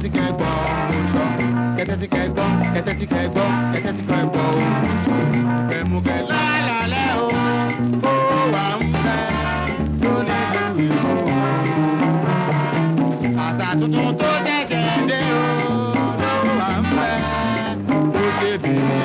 ti kẹ́ gbọ́ mo sọ. Kẹ́tẹ́ ti kẹ́ gbọ́, kẹ́tẹ́ ti kẹ́ gbọ́, kẹ́tẹ́ ti kẹ́ gbọ́ mo sọ. Ìfẹ́mukẹ́ lálẹ́ o, ó wà ń fẹ́ lónílùú ìlú. Àṣà tuntun tó ṣẹ̀ṣẹ̀ dé o, ló wà ń fẹ́ tó ṣe bèbè.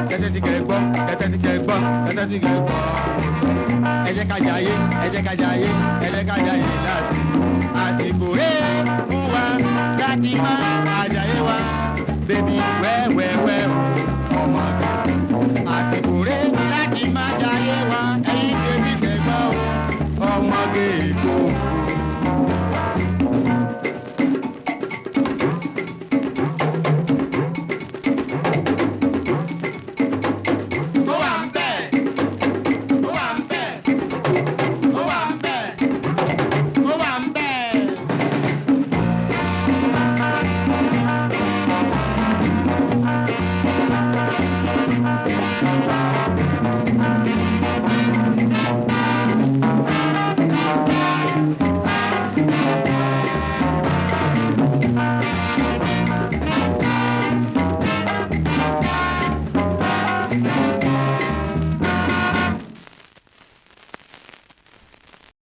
Kẹ́tẹ́ ti kẹ́ gbọ́, kẹ́tẹ́ ti kẹ́ gbọ́, kẹ́tẹ́ ti kẹ́ gbọ́. Ẹ jẹ́ ká jayé, ẹ jẹ́ ká jayé, ẹ jẹ́ ká jayé lásìkò. Àsìkò rèé fún wa láti máa àjàyé wa, bébí.